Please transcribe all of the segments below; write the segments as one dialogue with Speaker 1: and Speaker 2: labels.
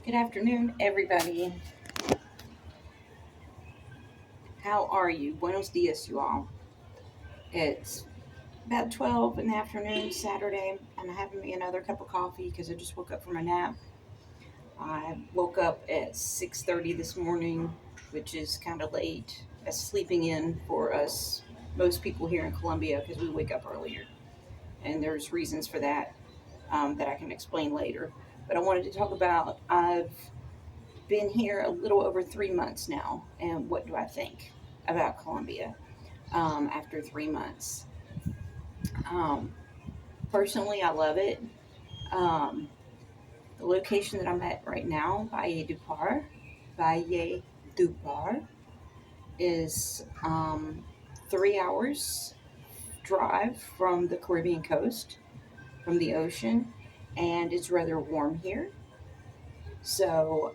Speaker 1: Good afternoon, everybody. How are you? Buenos dias, you all. It's about 12 in the afternoon, Saturday, and I'm having me another cup of coffee because I just woke up from a nap. I woke up at 6:30 this morning, which is kind of late. That's sleeping in for us, most people here in Colombia, because we wake up earlier. And there's reasons for that that I can explain later. But I wanted to talk about I've been here a little over 3 months now, and what do I think about Colombia after 3 months? Um, Personally, I love it. Um, the location that I'm at right now, Valle du Par, is 3 hours drive from the Caribbean coast, from the ocean, and it's rather warm here. So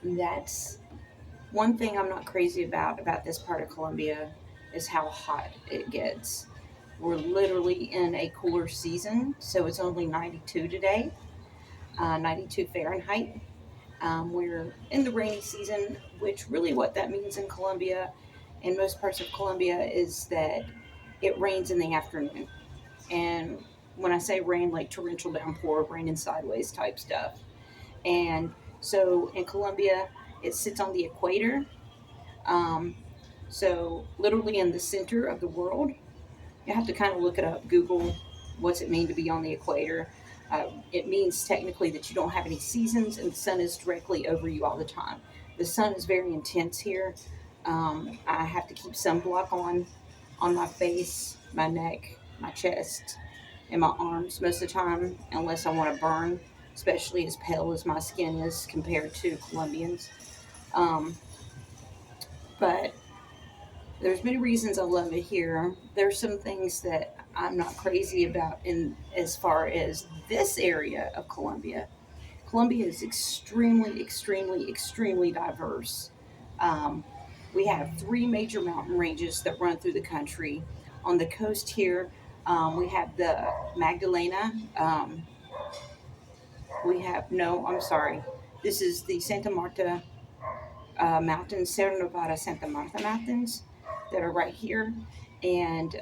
Speaker 1: that's one thing I'm not crazy about this part of Colombia is how hot it gets. We're literally in a cooler season, so it's only 92 today, 92 Fahrenheit. We're in the rainy season, which really what that means in Colombia, in most parts of Colombia, is that it rains in the afternoon. And when I say rain, like torrential downpour, raining sideways type stuff. And so in Colombia, it sits on the equator. Um, so, literally in the center of the world, you have to kind of look it up, Google what's it mean to be on the equator. It means technically that you don't have any seasons and the sun is directly over you all the time. The sun is very intense here. I have to keep sunblock on my face, my neck, my chest, and my arms most of the time, unless I want to burn, especially as pale as my skin is compared to Colombians. Um, but there's many reasons I love it here. There's some things that I'm not crazy about in as far as this area of Colombia. Colombia is extremely, extremely, extremely diverse. Um, we have three major mountain ranges that run through the country. On the coast here, we have the Magdalena. We have, no, I'm sorry. This is the Santa Marta Mountains, Sierra Nevada Santa Marta Mountains that are right here. And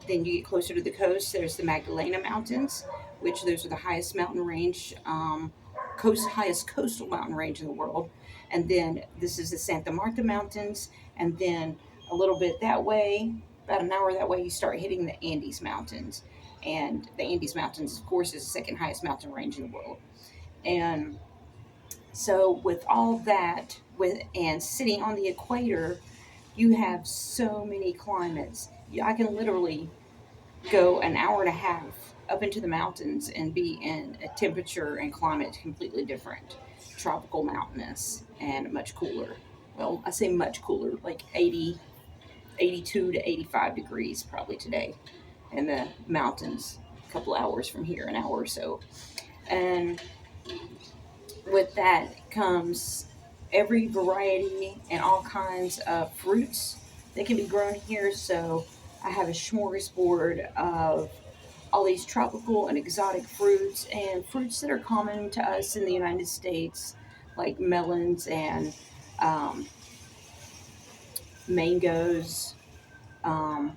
Speaker 1: then you get closer to the coast, there's the Magdalena Mountains, which those are the highest mountain range, highest coastal mountain range in the world. And then this is the Santa Marta Mountains. And then a little bit that way, about an hour that way, you start hitting the Andes Mountains. And the Andes Mountains, of course, is the second highest mountain range in the world. And so with all that, with and sitting on the equator, you have so many climates. I can literally go an hour and a half up into the mountains and be in a temperature and climate completely different. Tropical mountainous and much cooler. Well, I say much cooler, like 80, 82 to 85 degrees probably today in the mountains, a couple hours from here, an hour or so. And with that comes every variety and all kinds of fruits that can be grown here. So I have a smorgasbord of all these tropical and exotic fruits and fruits that are common to us in the United States, like melons and um, mangoes, um,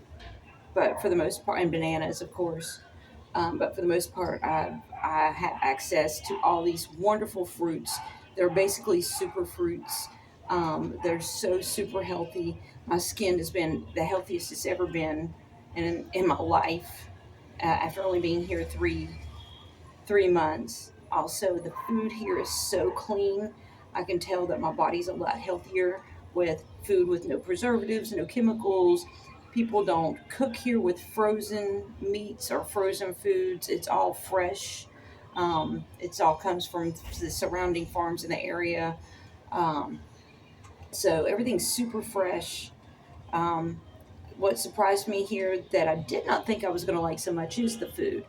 Speaker 1: but for the most part, and bananas, of course. But for the most part, I have access to all these wonderful fruits. They're basically super fruits. They're so super healthy. My skin has been the healthiest it's ever been in my life after only being here three months. Also, the food here is so clean. I can tell that my body's a lot healthier with food with no preservatives, no chemicals. People don't cook here with frozen meats or frozen foods. It's all fresh. It's all comes from the surrounding farms in the area. Um, so everything's super fresh. Um, what surprised me here that I did not think I was going to like so much is the food,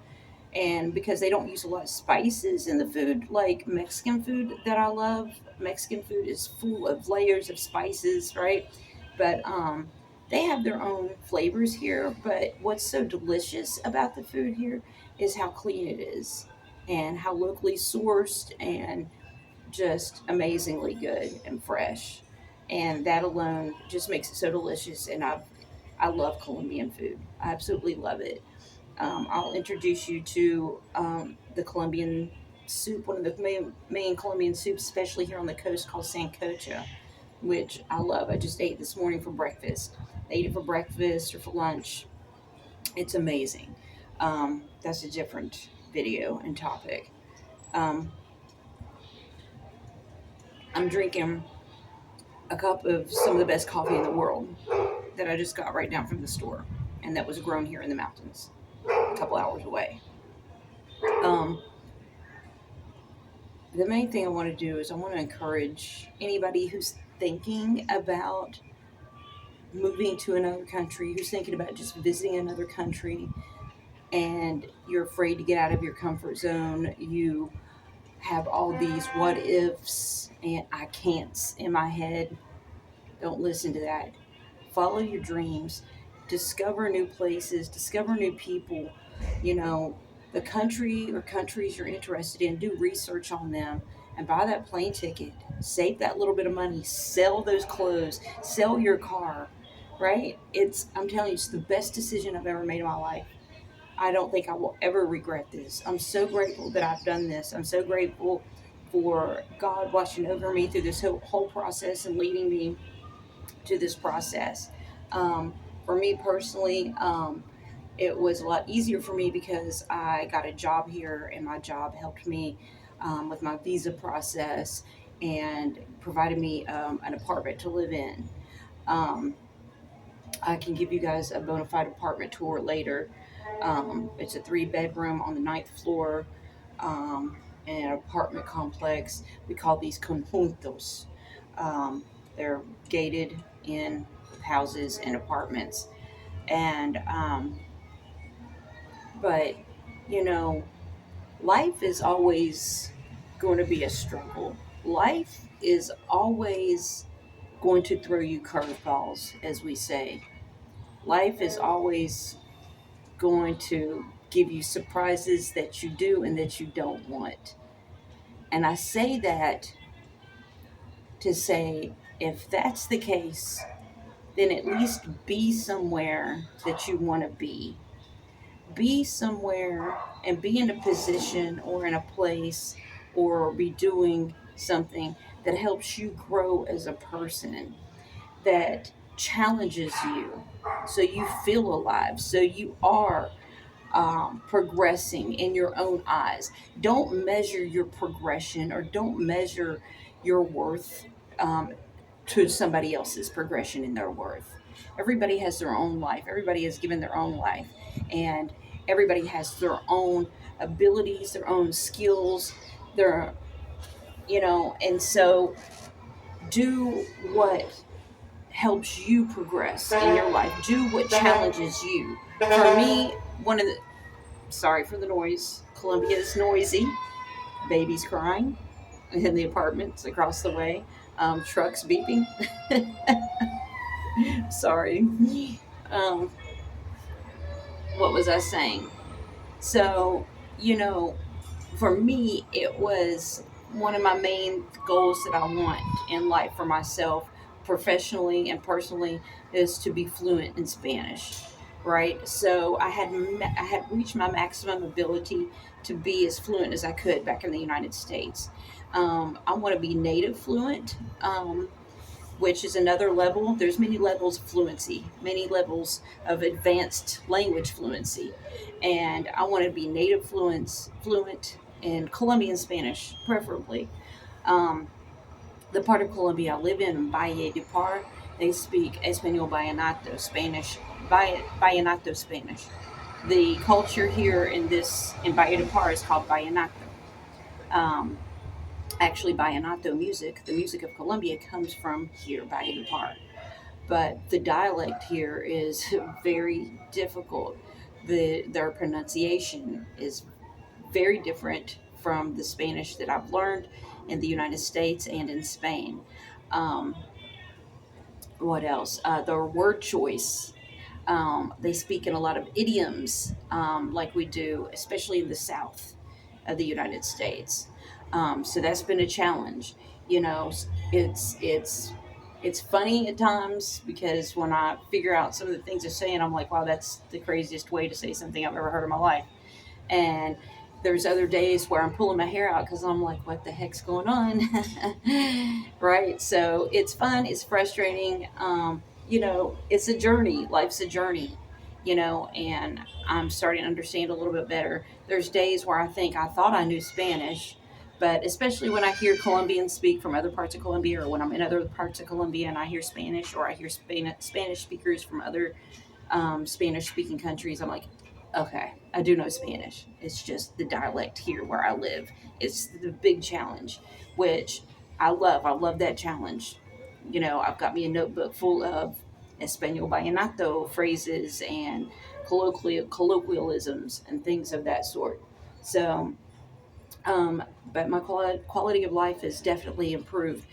Speaker 1: and because they don't use a lot of spices in the food like Mexican food that I love. Mexican food is full of layers of spices, right? But they have their own flavors here. But what's so delicious about the food here is how clean it is. and how locally sourced and just amazingly good and fresh. And that alone just makes it so delicious. And I love Colombian food. I absolutely love it. I'll introduce you to the Colombian soup, one of the main Colombian soups, especially here on the coast, called sancocha, which I love. I just ate this morning for breakfast. I ate it for breakfast or for lunch. It's amazing. That's a different video and topic. Um, I'm drinking a cup of some of the best coffee in the world that I just got right down from the store, and that was grown here in the mountains, a couple hours away. Um, the main thing I want to do is I want to encourage anybody who's thinking about moving to another country, who's thinking about just visiting another country, and you're afraid to get out of your comfort zone. You have all these what ifs and I can'ts in my head. Don't listen to that. Follow your dreams, discover new places, discover new people. You know, the country or countries you're interested in, do research on them and buy that plane ticket. Save that little bit of money, sell those clothes, sell your car, right? I'm telling you, it's the best decision I've ever made in my life. I don't think I will ever regret this. I'm so grateful that I've done this. I'm so grateful for God watching over me through this whole process and leading me to this process. For me personally, it was a lot easier for me because I got a job here, and my job helped me with my visa process and provided me an apartment to live in. Um, I can give you guys a bona fide apartment tour later. It's a 3 bedroom on the ninth floor in an apartment complex. We call these conjuntos. They're gated in houses and apartments. And, but, you know, life is always going to be a struggle. Life is always going to throw you curveballs, as we say. Life is always going to give you surprises that you do and that you don't want. And I say that to say, if that's the case, then at least be somewhere that you want to be. Be somewhere and be in a position or in a place or be doing something that helps you grow as a person, that challenges you so you feel alive, so you are progressing in your own eyes. Don't measure your progression or don't measure your worth um, to somebody else's progression in their worth. Everybody has their own life. Everybody is given their own life, and everybody has their own abilities, their own skills, their and so do what helps you progress in your life. Do what challenges you. For me, one of the sorry for the noise. Columbia is noisy. Babies crying in the apartments across the way. Trucks beeping. Sorry. Um, what was I saying? So, you know, for me, it was one of my main goals that I want in life for myself, professionally and personally, is to be fluent in Spanish. Right, so I had reached my maximum ability to be as fluent as I could back in the United States. I want to be native fluent. Which is another level. There's many levels of fluency, many levels of advanced language fluency, and I want to be native fluent in Colombian Spanish, preferably. Um, the part of Colombia I live in, Valle de Par, they speak Espanol Vallenato, Spanish, Vallenato Spanish. The culture here in Valle de Par is called Vallenato. Um, Actually, Vallenato music, the music of Colombia, comes from here, Valle de Par. But the dialect here is very difficult. Their pronunciation is very different from the Spanish that I've learned in the United States and in Spain. Um, what else? Their word choice. They speak in a lot of idioms, like we do, especially in the South. of the United States. So that's been a challenge. You know, it's it's funny at times because when I figure out some of the things they're saying, I'm like, wow, that's the craziest way to say something I've ever heard in my life. And there's other days where I'm pulling my hair out because I'm like, what the heck's going on? Right? So it's fun, it's frustrating. It's a journey. Life's a journey, and I'm starting to understand a little bit better. There's days where I think I thought I knew Spanish, but especially when I hear Colombians speak from other parts of Colombia, or when I'm in other parts of Colombia and I hear Spanish, or I hear Spanish speakers from other Spanish speaking countries, I'm like, okay, I do know Spanish. It's just the dialect here where I live. It's the big challenge, which I love. I love that challenge. I've got me a notebook full of Espanol Vallenato phrases and colloquialisms and things of that sort. So, um, but my quality of life has definitely improved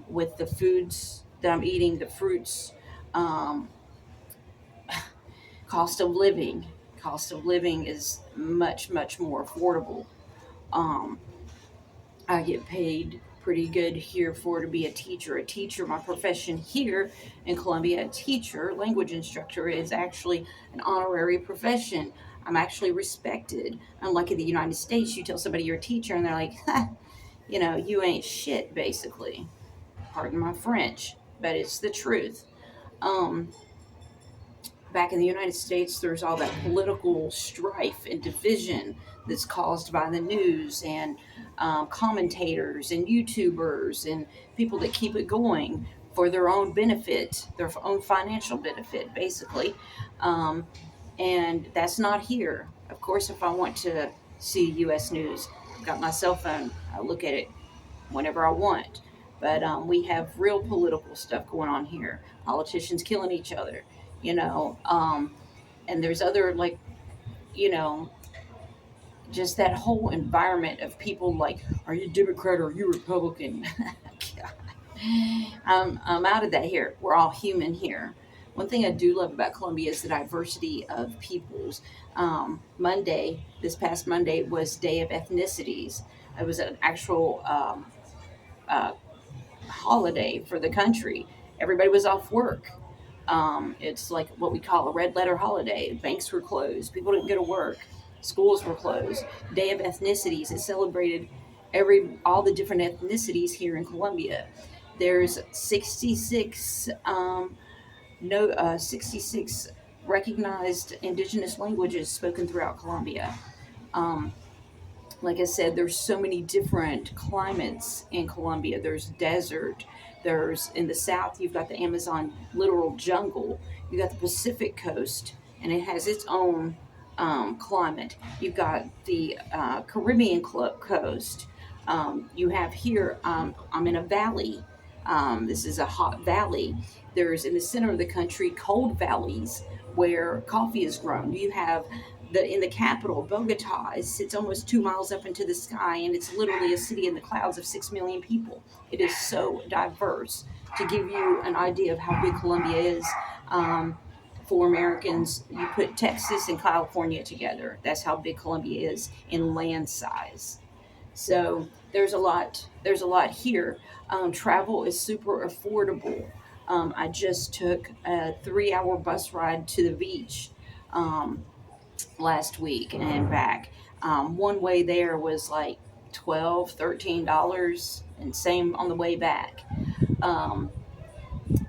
Speaker 1: with the foods that I'm eating, the fruits. Um, cost of living cost of living is much much more affordable. um, I get paid pretty good here for to be a teacher. My profession here in Colombia, a teacher, language instructor, is actually an honorary profession. I'm actually respected. Unlike in the United States, you tell somebody you're a teacher and they're like, ha, you ain't shit, basically. Pardon my French, but it's the truth. um, Back in the United States, there's all that political strife and division that's caused by the news and commentators and YouTubers and people that keep it going for their own benefit, their own financial benefit, basically. Um, and that's not here. Of course, if I want to see U.S. news, I've got my cell phone. I look at it whenever I want. But we have real political stuff going on here. Politicians killing each other, you know. And there's other, like, you know, just that whole environment of people like, are you Democrat or are you Republican? God. I'm out of that here. We're all human here. One thing I do love about Colombia is the diversity of peoples. This past Monday was Day of Ethnicities. It was an actual uh, holiday for the country. Everybody was off work. It's like what we call a red letter holiday. Banks were closed. People didn't go to work. Schools were closed. Day of Ethnicities. It celebrated all the different ethnicities here in Colombia. There's 66 no 66 recognized indigenous languages spoken throughout Colombia. Um, like I said, there's so many different climates in Colombia. There's desert. There's in the south, you've got the Amazon literal jungle. You got the Pacific coast, and it has its own climate. You've got the Caribbean coast. You have here. I'm in a valley. This is a hot valley. There's in the center of the country cold valleys where coffee is grown. You have in the capital, Bogota, sits almost 2 miles up into the sky, and it's literally a city in the clouds of 6 million people. It is so diverse. To give you an idea of how big Colombia is, um, for Americans, you put Texas and California together. That's how big Colombia is in land size. So there's a lot. There's a lot here. Travel is super affordable. I just took a 3-hour bus ride to the beach. Um, Last week and back. One way there was like 12, $13, and same on the way back. Um,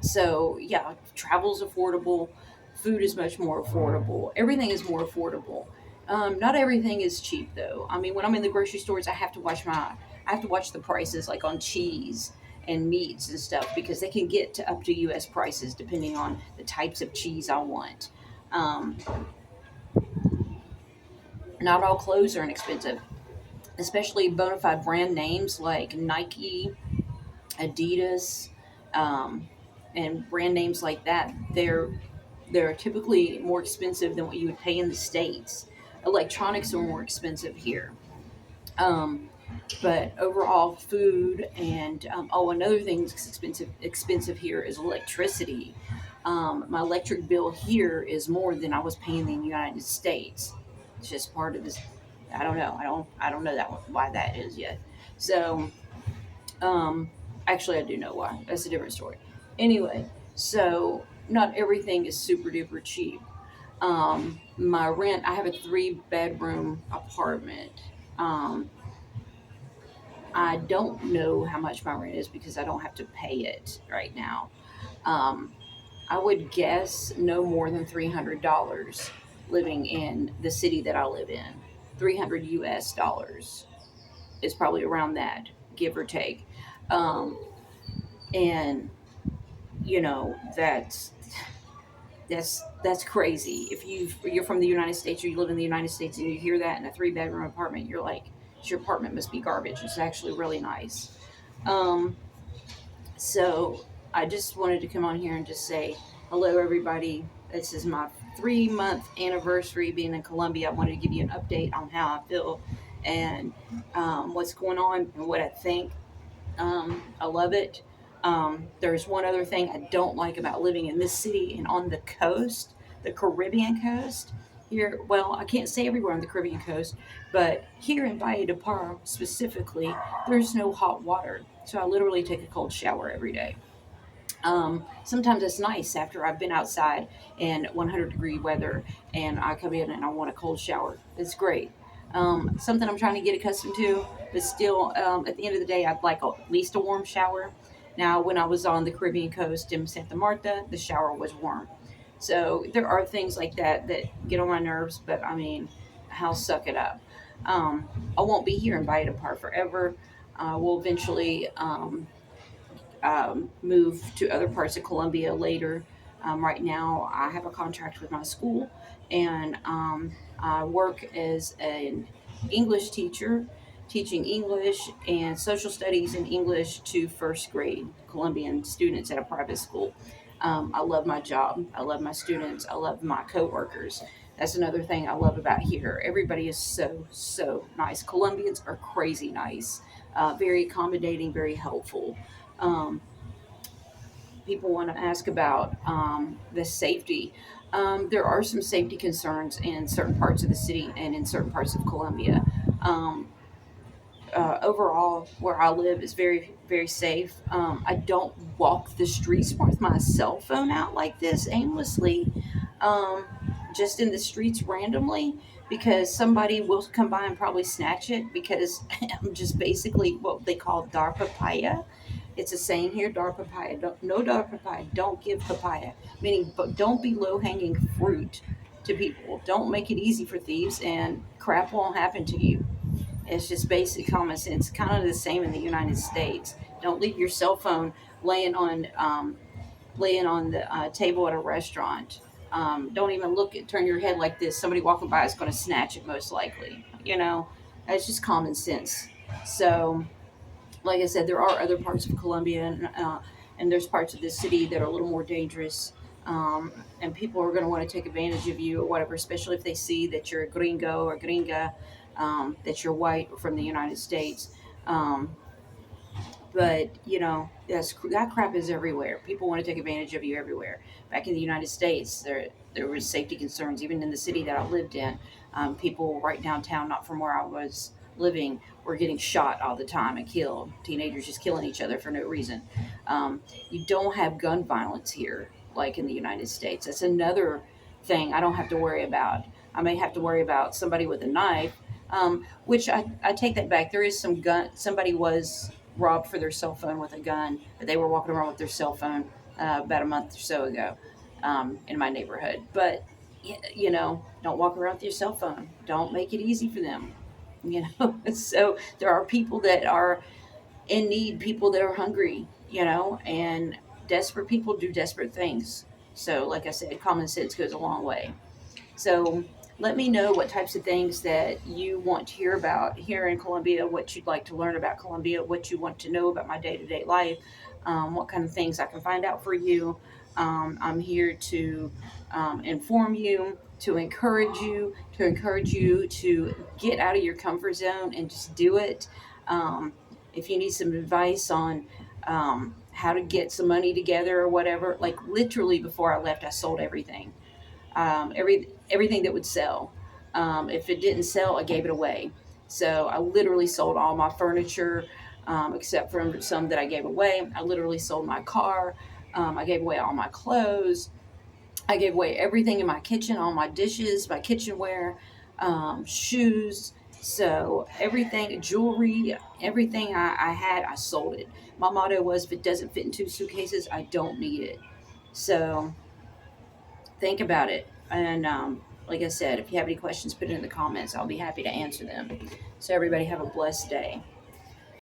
Speaker 1: so yeah, travel's affordable. Food is much more affordable. Everything is more affordable. Not everything is cheap though. I mean, when I'm in the grocery stores, I have to watch the prices, like on cheese and meats and stuff, because they can get to up to U.S. prices depending on the types of cheese I want. Um, Not all clothes are inexpensive, especially bona fide brand names like Nike, Adidas, um, and brand names like that. They're typically more expensive than what you would pay in the states. Electronics are more expensive here. Um, but overall, food and another thing that's expensive here is electricity. My electric bill here is more than I was paying in the United States. It's just part of this. I don't know. I don't know that one, why that is yet. So um, actually, I do know why. That's a different story. Anyway, so not everything is super duper cheap. My rent, I have a 3 bedroom apartment. Um, I don't know how much my rent is because I don't have to pay it right now. Um, I would guess no more than $300 living in the city that I live in. 300 US dollars is probably around that, give or take. Um, and you know that's crazy. If you're from the United States or you live in the United States and you hear that in a 3 bedroom apartment, you're like, your apartment must be garbage. It's actually really nice. Um, so I just wanted to come on here and just say hello, everybody. This is my 3 month anniversary being in Colombia. I wanted to give you an update on how I feel and what's going on and what I think. I love it. There's one other thing I don't like about living in this city and on the coast, the Caribbean coast. Here, well, I can't say everywhere on the Caribbean coast, but here in Valle de Par specifically, there's no hot water. So I literally take a cold shower every day. Sometimes it's nice after I've been outside in 100-degree weather and I come in and I want a cold shower. It's great. Something I'm trying to get accustomed to, but still, at the end of the day, I'd like at least a warm shower. Now, when I was on the Caribbean coast in Santa Marta, the shower was warm. So there are things like that that get on my nerves, but I mean, I'll suck it up. Um, I won't be here in Valle Park forever. We'll eventually move to other parts of Colombia later. Right now, I have a contract with my school, and I work as an English teacher, teaching English and social studies and English to first grade Colombian students at a private school. I love my job. I love my students. I love my coworkers. That's another thing I love about here. Everybody is so nice. Colombians are crazy nice, very accommodating, very helpful. Um, People want to ask about the safety. There are some safety concerns in certain parts of the city and in certain parts of Colombia. Um, Overall, where I live is very safe. I don't walk the streets with my cell phone out like this aimlessly, um, just in the streets randomly, because somebody will come by and probably snatch it because I'm just basically what they call dar papaya. It's a saying here, dar papaya. Don't, no dar papaya. Don't give papaya. Meaning, but don't be low hanging fruit to people. Don't make it easy for thieves, and crap won't happen to you. It's just basic common sense. Kind of the same in the United States. Don't leave your cell phone laying on laying on the table at a restaurant. Don't even look at turn your head like this. Somebody walking by is going to snatch it most likely. You know, that's just common sense. So like I said, there are other parts of Colombia, and there's parts of this city that are a little more dangerous. And people are going to want to take advantage of you or whatever, especially if they see that you're a gringo or gringa, that you're white or from the United States. Um, but you know that crap is everywhere. People want to take advantage of you everywhere. Back in the United States, there was safety concerns even in the city that I lived in. People right downtown, not from where I was living, were getting shot all the time and killed. Teenagers just killing each other for no reason. You don't have gun violence here like in the United States. That's another thing I don't have to worry about. I may have to worry about somebody with a knife, which I take that back. There is some gun. Somebody was robbed for their cell phone with a gun, but they were walking around with their cell phone about a month or so ago in my neighborhood. But you know, don't walk around with your cell phone. Don't make it easy for them. You know, so there are people that are in need, people that are hungry. You know, and desperate people do desperate things. So, like I said, common sense goes a long way. So let me know what types of things that you want to hear about here in Colombia, what you'd like to learn about Colombia, what you want to know about my day to day life, what kind of things I can find out for you. I'm here to inform you, to encourage you to get out of your comfort zone and just do it. If you need some advice on how to get some money together or whatever, like literally before I left, I sold everything, everything that would sell. If it didn't sell, I gave it away. So I literally sold all my furniture, except for some that I gave away. I literally sold my car. I gave away all my clothes. I gave away everything in my kitchen, all my dishes, my kitchenware, shoes. So everything, jewelry, everything I had, I sold it. My motto was, if it doesn't fit in 2 suitcases, I don't need it. So think about it. And like I said, if you have any questions, put it in the comments. I'll be happy to answer them. So everybody have a blessed day.